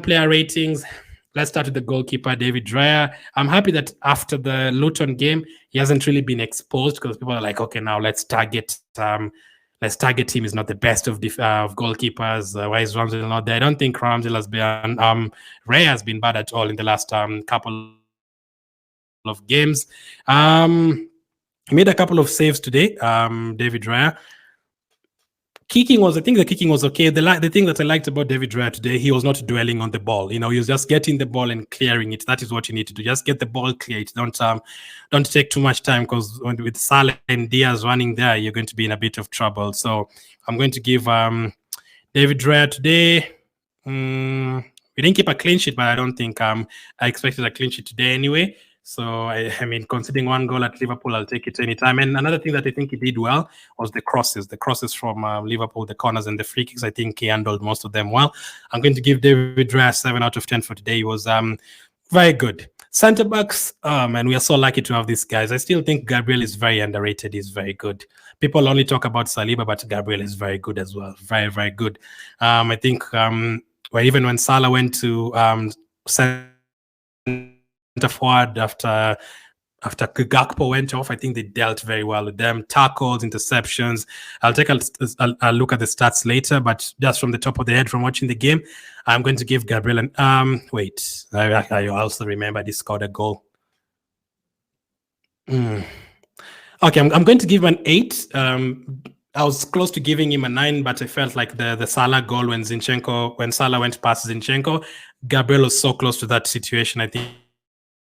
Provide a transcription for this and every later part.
player ratings. Let's start with the goalkeeper, David Raya. I'm happy that after the Luton game, he hasn't really been exposed because people are like, okay, now let's target him. He's not the best of goalkeepers. Why is Ramsdale not there? I don't think Ramsdale has been Raya has been bad at all in the last couple of games. He made a couple of saves today, David Raya. I think the kicking was okay. The thing that I liked about David Raya today, he was not dwelling on the ball. He was just getting the ball and clearing it. That is what you need to do. Just get the ball cleared. Don't take too much time, because with Salah and Diaz running there, you're going to be in a bit of trouble. So I'm going to give David Raya today. We didn't keep a clean sheet, but I don't think I expected a clean sheet today anyway. So, I mean, conceding one goal at Liverpool, I'll take it anytime. And another thing that I think he did well was the crosses. The crosses from Liverpool, the corners and the free kicks, I think he handled most of them well. I'm going to give David Raya 7 out of 10 for today. He was very good. Centre-backs, man, we are so lucky to have these guys. I still think Gabriel is very underrated. He's very good. People only talk about Saliba, but Gabriel is very good as well. Very, very good. I think even when Salah went to centre forward after Gakpo went off, I think they dealt very well with them. Tackles, interceptions. I'll take a look at the stats later, but just from the top of the head from watching the game, I'm going to give Gabriel an I also remember he scored a goal. Okay, I'm going to give him an 8. I was close to giving him a 9, but I felt like the Salah goal when Salah went past Zinchenko, Gabriel was so close to that situation. I think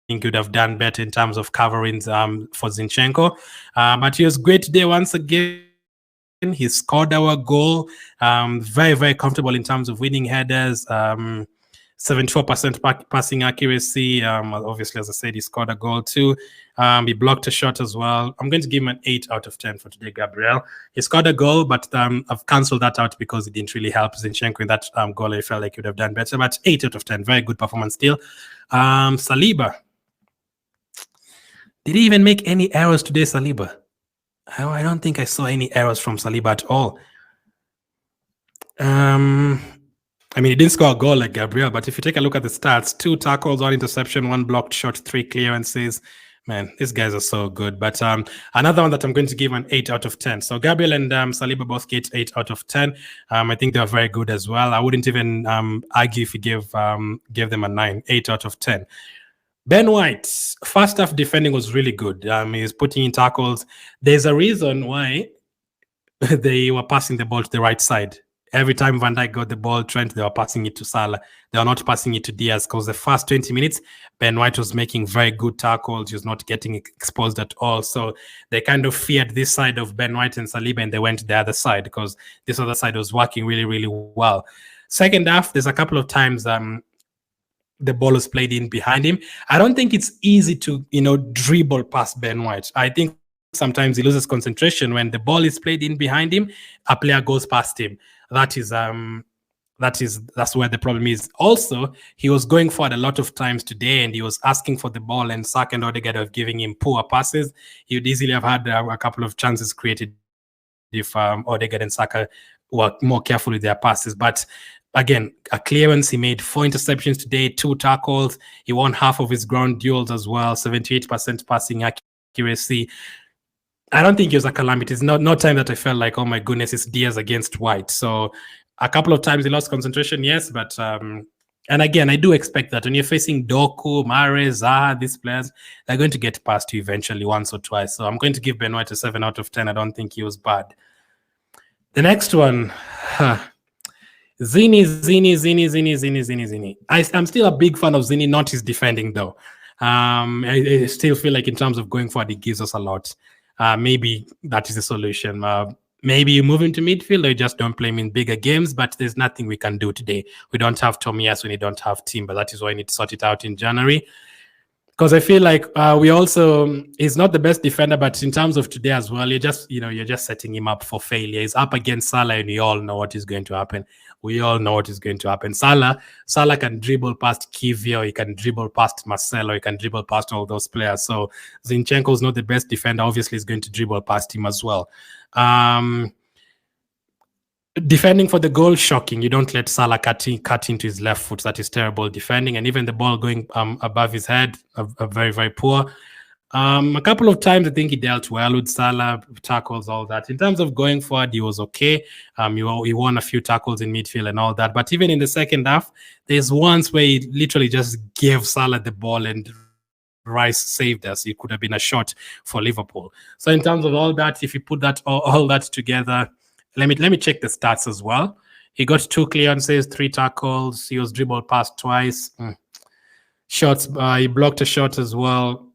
he would have done better in terms of coverings for Zinchenko. But he was great today once again. He scored our goal. Very, very comfortable in terms of winning headers. 74% passing accuracy. Obviously, as I said, he scored a goal too. He blocked a shot as well. I'm going to give him an 8 out of 10 for today, Gabriel. He scored a goal, but I've cancelled that out because it didn't really help Zinchenko in that goal. I felt like he would have done better, but 8 out of 10. Very good performance still. Saliba. Did he even make any errors today, Saliba? I don't think I saw any errors from Saliba at all. I mean, he didn't score a goal like Gabriel, but if you take a look at the stats, 2 tackles, 1 interception, 1 blocked shot, 3 clearances. Man, these guys are so good. But another one that I'm going to give an 8 out of 10. So Gabriel and Saliba both get 8 out of 10. I think they're very good as well. I wouldn't even argue if you gave them a 9, 8 out of 10. Ben White, first half defending was really good. He's putting in tackles. There's a reason why they were passing the ball to the right side. Every time Van Dijk got the ball, Trent, they were passing it to Salah. They were not passing it to Diaz, because the first 20 minutes, Ben White was making very good tackles. He was not getting exposed at all. So they kind of feared this side of Ben White and Saliba, and they went to the other side because this other side was working really, really well. Second half, there's a couple of times the ball was played in behind him. I don't think it's easy to, dribble past Ben White. I think sometimes he loses concentration when the ball is played in behind him, a player goes past him. That's where the problem is. Also, he was going forward a lot of times today, and he was asking for the ball, and Saka and Odegaard are giving him poor passes. He would easily have had a couple of chances created if Odegaard and Saka were more careful with their passes. But again, a clearance, he made 4 interceptions today, 2 tackles. He won half of his ground duels as well, 78% passing accuracy. I don't think it was a calamity. It's no time that I felt like, oh my goodness, it's Diaz against White. So a couple of times he lost concentration, yes, but and again, I do expect that when you're facing Doku, Mahrez, Zaha, these players, they're going to get past you eventually once or twice. So I'm going to give Ben White a 7 out of 10. I don't think he was bad. The next one, Zini. I'm still a big fan of Zini, not his defending though. I still feel like in terms of going forward, he gives us a lot. Maybe that is the solution. Maybe you move into midfield or you just don't play him in bigger games, but there's nothing we can do today. We don't have Tomiyasu, we don't have Timber. That is why we need to sort it out in January. Because I feel like he's not the best defender, but in terms of today as well, you're just setting him up for failure. He's up against Salah, and we all know what is going to happen. Salah can dribble past Kivio, he can dribble past Marcelo, he can dribble past all those players. So Zinchenko is not the best defender. Obviously, he's going to dribble past him as well. Defending for the goal, shocking. You don't let Salah cut into his left foot. That is terrible defending. And even the ball going above his head, very, very poor. A couple of times, I think he dealt well with Salah, tackles, all that. In terms of going forward, he was okay. He won a few tackles in midfield and all that. But even in the second half, there's once where he literally just gave Salah the ball and Rice saved us. It could have been a shot for Liverpool. So in terms of all that, if you put that all that together, let me check the stats as well. He got 2 clearances, 3 tackles. He was dribbled past twice. Shots. He blocked a shot as well.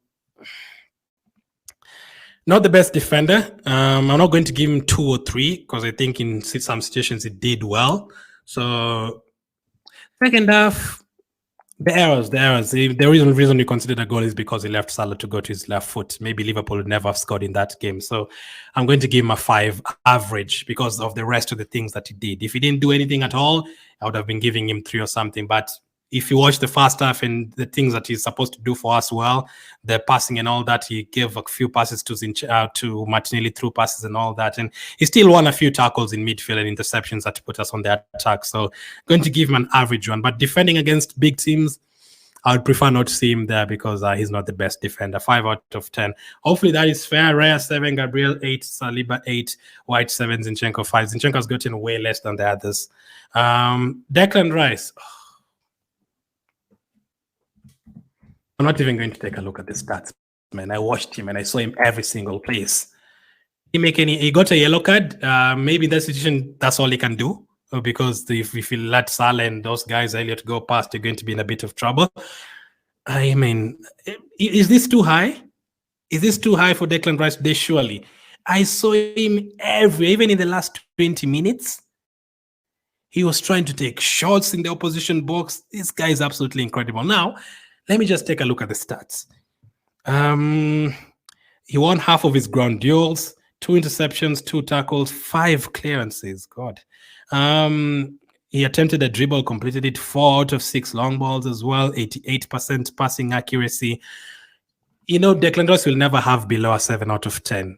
Not the best defender. I'm not going to give him 2 or 3 because I think in some situations he did well. So second half, the errors. The reason you consider the goal is because he left Salah to go to his left foot. Maybe Liverpool would never have scored in that game. So I'm going to give him a 5 average because of the rest of the things that he did. If he didn't do anything at all, I would have been giving him 3 or something. But if you watch the first half and the things that he's supposed to do for us well, the passing and all that, he gave a few passes to Martinelli, through passes and all that. And he still won a few tackles in midfield and interceptions that put us on the attack. So going to give him an average one. But defending against big teams, I would prefer not to see him there because he's not the best defender. 5 out of 10. Hopefully that is fair. Raya 7, Gabriel 8, Saliba 8, White 7, Zinchenko 5. Zinchenko's gotten way less than the others. Declan Rice. I'm not even going to take a look at the stats, man. I watched him and I saw him every single place. He got a yellow card. Maybe in that situation, that's all he can do. Because if you let Salah and those guys Elliot go past, you're going to be in a bit of trouble. I mean, is this too high? Is this too high for Declan Rice today? Surely. I saw him even in the last 20 minutes. He was trying to take shots in the opposition box. This guy is absolutely incredible. Now, let me just take a look at the stats. He won half of his ground duels, 2 interceptions, 2 tackles, 5 clearances. God. He attempted a dribble, completed it 4 out of 6 long balls as well, 88% passing accuracy. Declan Rice will never have below a 7 out of 10.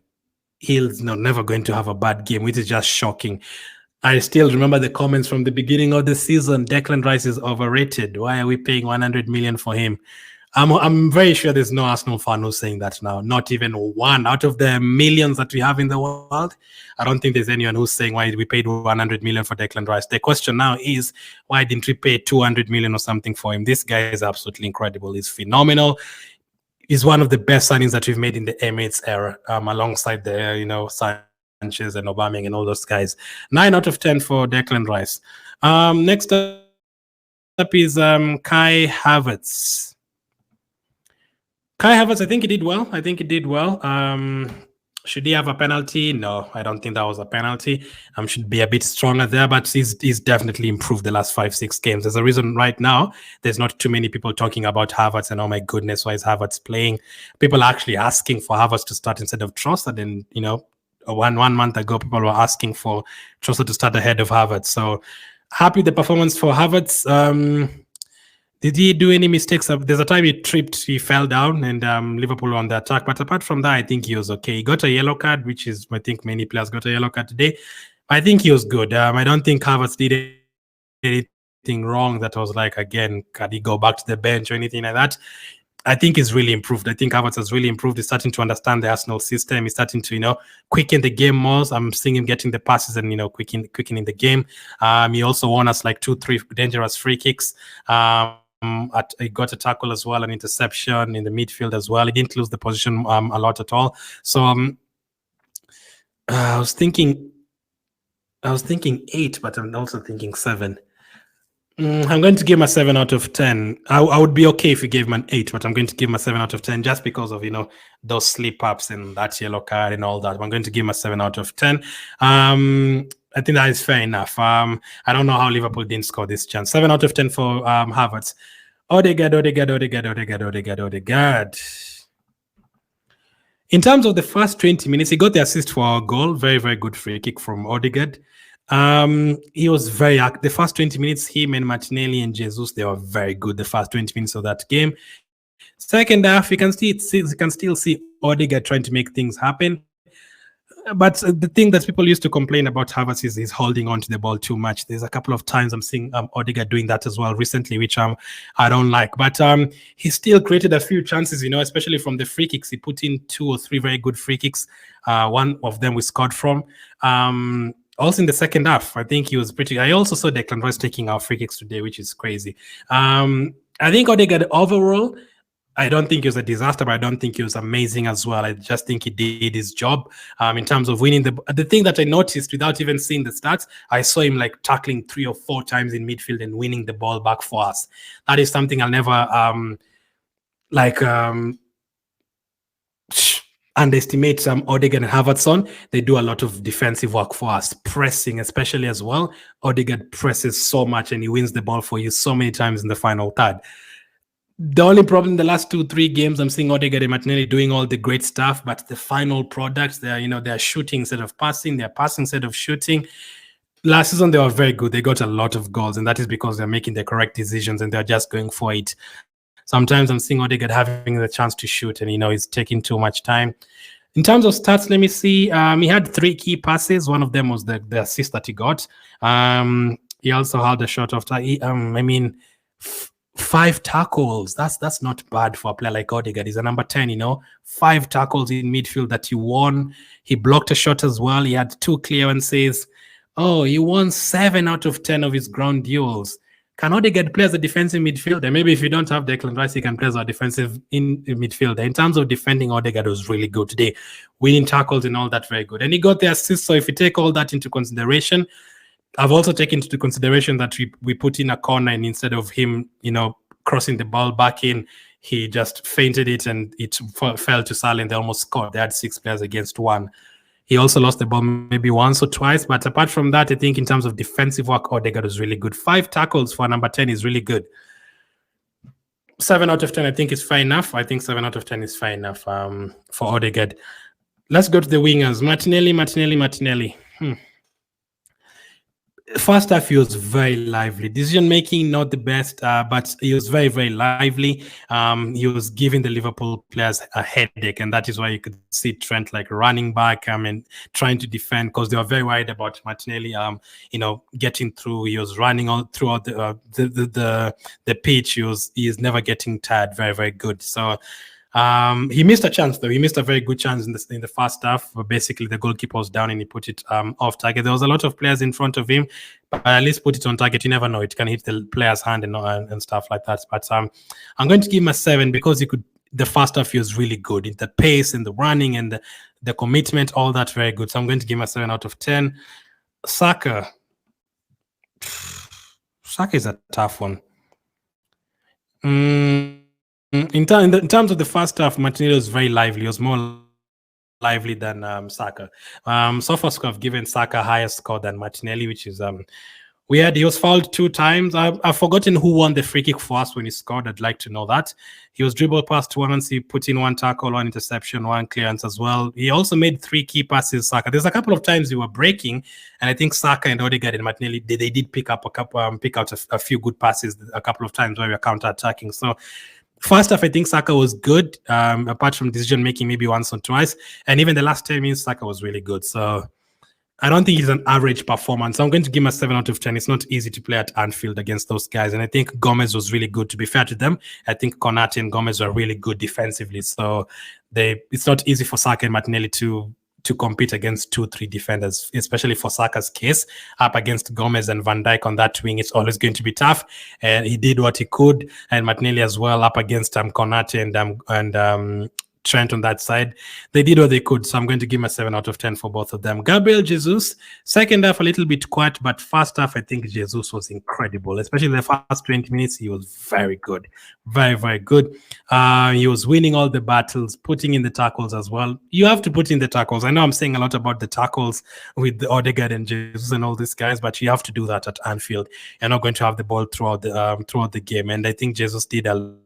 He's never going to have a bad game, which is just shocking. I still remember the comments from the beginning of the season. Declan Rice is overrated. Why are we paying 100 million for him? I'm very sure there's no Arsenal fan who's saying that now. Not even one out of the millions that we have in the world. I don't think there's anyone who's saying why we paid 100 million for Declan Rice. The question now is, why didn't we pay 200 million or something for him? This guy is absolutely incredible. He's phenomenal. He's one of the best signings that we've made in the Emirates era, alongside the, Sanchez and Aubameyang and all those guys. 9 out of 10 for Declan Rice. Next up is Kai Havertz. Kai Havertz, I think he did well. Should he have a penalty? No, I don't think that was a penalty. Should be a bit stronger there, but he's definitely improved the last 5-6 games. There's a reason right now there's not too many people talking about Havertz and, oh my goodness, why is Havertz playing? People are actually asking for Havertz to start instead of Trossard, and one month ago, people were asking for Trossard to start ahead of Havertz. So happy with the performance for Havertz. Did he do any mistakes? There's a time he fell down, and Liverpool on the attack. But apart from that, I think he was okay. He got a yellow card, which is, I think many players got a yellow card today. I think he was good. I don't think Havertz did anything wrong that was like, again, can he go back to the bench or anything like that? I think he's really improved. I think Havertz has really improved. He's starting to understand the Arsenal system. He's starting to, quicken the game more. So I'm seeing him getting the passes and, quickening the game. He also won us like 2-3 dangerous free kicks. He got a tackle as well, an interception in the midfield as well. He didn't lose the position a lot at all. So I was thinking 8, but I'm also thinking 7. I'm going to give him a 7 out of 10. I would be okay if you gave him an 8, but I'm going to give him a 7 out of 10 just because of, those slip-ups and that yellow card and all that. I'm going to give him a 7 out of 10. I think that is fair enough. I don't know how Liverpool didn't score this chance. 7 out of 10 for Havertz. Odegaard. In terms of the first 20 minutes, he got the assist for our goal. Very, very good free kick from Odegaard. He was very active. The first 20 minutes, him and Martinelli and Jesus, they were very good. The first 20 minutes of that game. Second half, you can still see Odegaard trying to make things happen. But the thing that people used to complain about Havertz is he's holding on to the ball too much. There's a couple of times I'm seeing Odegaard doing that as well recently, which I don't like. But he still created a few chances, especially from the free kicks. He put in 2 or 3 very good free kicks. One of them we scored from. Also in the second half, I think he was pretty. I also saw Declan Rice taking our free kicks today, which is crazy. I think Odegaard overall, I don't think he was a disaster, but I don't think he was amazing as well. I just think he did his job in terms of winning the thing that I noticed without even seeing the stats. I saw him like tackling 3 or 4 times in midfield and winning the ball back for us. That is something I'll never underestimate Odegaard and Havertz on. They do a lot of defensive work for us, pressing especially as well. Odegaard presses so much and he wins the ball for you so many times in the final third. The only problem in the last 2-3 games, I'm seeing Odegaard and Martinelli doing all the great stuff, but the final products, they're shooting instead of passing, they're passing instead of shooting. Last season, they were very good. They got a lot of goals, and that is because they're making the correct decisions and they're just going for it. Sometimes I'm seeing Odegaard having the chance to shoot, and he's taking too much time. In terms of stats, let me see. He had 3 key passes. One of them was the assist that he got. He also had a shot of 5 tackles. That's not bad for a player like Odegaard. He's a number 10, 5 tackles in midfield that he won. He blocked a shot as well. He had 2 clearances. Oh, he won 7 out of 10 of his ground duels. Can Odegaard play as a defensive midfielder? Maybe if you don't have Declan Rice, he can play as a defensive midfielder. In terms of defending, Odegaard was really good today. Winning tackles and all that, very good. And he got the assist. So if you take all that into consideration, I've also taken into consideration that we put in a corner, and instead of him, crossing the ball back in, he just feinted it and it fell to Salah and they almost scored. They had 6 players against 1. He also lost the ball maybe once or twice, but apart from that, I think in terms of defensive work, Odegaard was really good. 5 tackles for number 10 is really good. 7 out of 10, I think is fine enough. I think 7 out of 10 is fine enough for Odegaard. Let's go to the wingers. Martinelli. First half, he was very lively. Decision making, not the best, but he was very, very lively. He was giving the Liverpool players a headache, and that is why you could see Trent like running back and trying to defend, because they were very worried about Martinelli. Getting through. He was running all throughout the pitch. He is never getting tired. Very, very good. So. He missed a chance though. He missed a very good chance in the first half. Basically, the goalkeeper was down and he put it off target. There was a lot of players in front of him, but at least put it on target. You never know; it can hit the player's hand and stuff like that. But I'm going to give him a 7 because the first half he was really good in the pace and the running and the commitment, all that very good. So I'm going to give him a 7 out of 10. Saka is a tough one. In terms of the first half, Martinelli was very lively. He was more lively than Saka. So far, I've given Saka a higher score than Martinelli, which is weird. He was fouled 2 times. I've forgotten who won the free kick for us when he scored. I'd like to know that. He was dribbled past once. He put in 1 tackle, 1 interception, 1 clearance as well. He also made 3 key passes, Saka. There's a couple of times he were breaking, and I think Saka and Odegaard and Martinelli, they did pick out a few good passes a couple of times where we were counter-attacking. So first half, I think Saka was good, apart from decision-making maybe once or twice. And even the last 10 minutes, Saka was really good. So I don't think he's an average performance. So I'm going to give him a 7 out of 10. It's not easy to play at Anfield against those guys. And I think Gomez was really good. To be fair to them, I think Konate and Gomez were really good defensively. So it's not easy for Saka and Martinelli to compete against 2-3 defenders, especially for Saka's case, up against Gomez and Van Dijk on that wing. It's always going to be tough. And he did what he could. And Martinelli as well, up against Konate and Trent on that side. They did what they could. So I'm going to give him a 7 out of 10 for both of them. Gabriel Jesus, second half a little bit quiet, but first half I think Jesus was incredible. Especially the first 20 minutes, he was very good. Very, very good. He was winning all the battles, putting in the tackles as well. You have to put in the tackles. I know I'm saying a lot about the tackles with the Odegaard and Jesus and all these guys, but you have to do that at Anfield. You're not going to have the ball throughout the game. And I think Jesus did a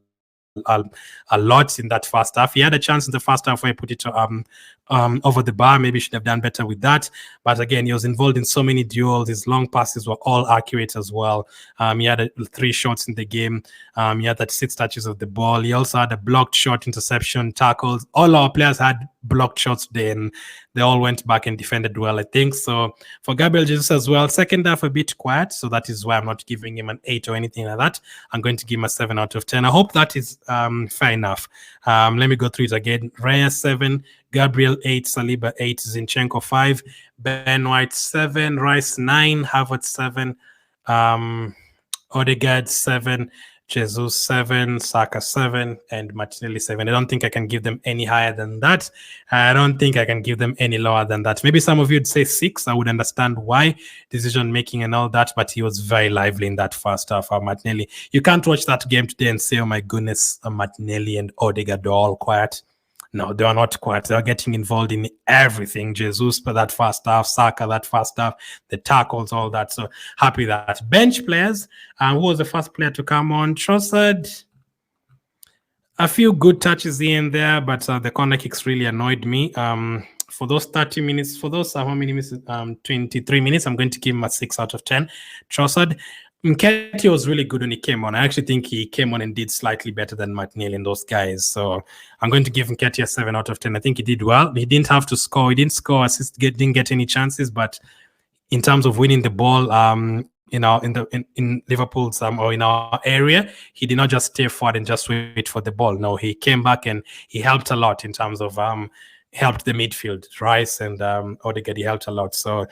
lot in that first half. He had a chance in the first half where he put it over the bar. Maybe he should have done better with that. But again, he was involved in so many duels. His long passes were all accurate as well. He had 3 shots in the game. He had that 6 touches of the ball. He also had a blocked shot, interception, tackles. All our players had blocked shots today, and they all went back and defended well, I think. So for Gabriel Jesus as well, second half a bit quiet, so that is why I'm not giving him an 8 or anything like that. I'm going to give him a 7 out of 10. I hope that is fair enough. Let me go through it again. Raya 7, Gabriel 8, Saliba 8, Zinchenko 5, Ben White 7, Rice 9, Havertz 7, Odegaard 7, Jesus 7, Saka 7, and Martinelli 7. I don't think I can give them any higher than that. I don't think I can give them any lower than that. Maybe some of you would say 6. I would understand why, decision making and all that, but he was very lively in that first half. Martinelli, you can't watch that game today and say, oh my goodness, Martinelli and Odegaard are all quiet. No, they are not quiet. They are getting involved in everything. Jesus for that first half, Saka that first half, the tackles, all that. So happy that. Bench players, who was the first player to come on? Trossard. A few good touches here and there, but the corner kicks really annoyed me. For those 30 minutes, for those how many minutes? 23 minutes, I'm going to give him a 6 out of 10. Trossard. Nketiah was really good when he came on. I actually think he came on and did slightly better than Martinelli and those guys. So I'm going to give Nketiah a 7 out of 10. I think he did well. He didn't have to score. He didn't score, assist, didn't get any chances. But in terms of winning the ball, in Liverpool's or in our area, he did not just stay forward and just wait for the ball. No, he came back and he helped a lot in terms of helped the midfield. Rice and Odegaard, he helped a lot. So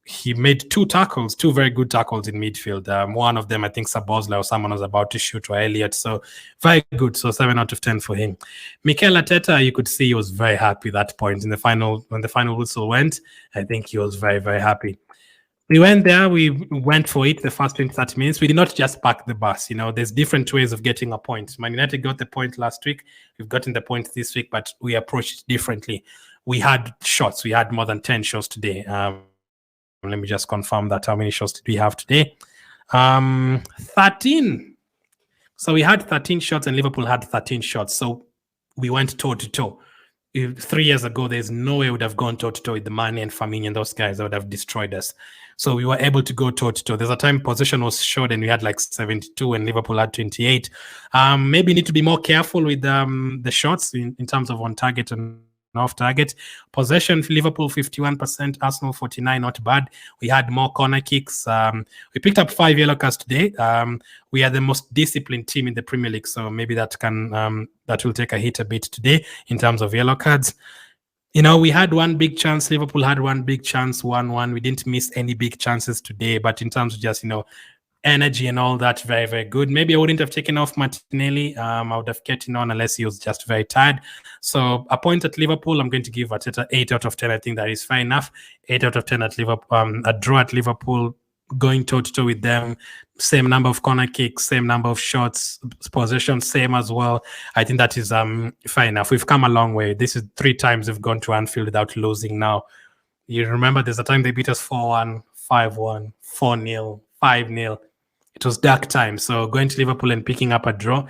he made 2 tackles, 2 very good tackles in midfield. One of them, I think, Sabozla or someone was about to shoot, or Elliott. So very good. So 7 out of 10 for him. Mikel Arteta, you could see he was very happy at that point in the final. When the final whistle went, I think he was very, very happy. We went there. We went for it the first 20, 30 minutes. We did not just park the bus. There's different ways of getting a point. Man United got the point last week. We've gotten the point this week, but we approached it differently. We had shots. We had more than 10 shots today. Let me just confirm that. How many shots did we have today? 13. So we had 13 shots and Liverpool had 13 shots. So we went toe-to-toe. 3 years ago, there's no way we would have gone toe-to-toe with the Mane and Firmino and those guys that would have destroyed us. So we were able to go toe-to-toe. There's a time possession was short and we had like 72 and Liverpool had 28. Maybe need to be more careful with the shots in terms of on target and off target. Possession, Liverpool 51%, Arsenal 49%, not bad. We had more corner kicks. We picked up 5 yellow cards today. We are the most disciplined team in the Premier League, so maybe that will take a hit a bit today in terms of yellow cards. We had one big chance. Liverpool had one big chance, 1-1. We didn't miss any big chances today, but in terms of just, energy and all that, very, very good. Maybe I wouldn't have taken off Martinelli. I would have kept him on unless he was just very tired. So a point at Liverpool, I'm going to give Arteta 8 out of 10. I think that is fair enough. 8 out of 10 at Liverpool. A draw at Liverpool, going toe-to-toe with them. Same number of corner kicks, same number of shots, possession, same as well. I think that is fair enough. We've come a long way. This is 3 times we've gone to Anfield without losing now. You remember there's a time they beat us 4-1, 5-1, 4-0, 5-0. It was dark time. So going to Liverpool and picking up a draw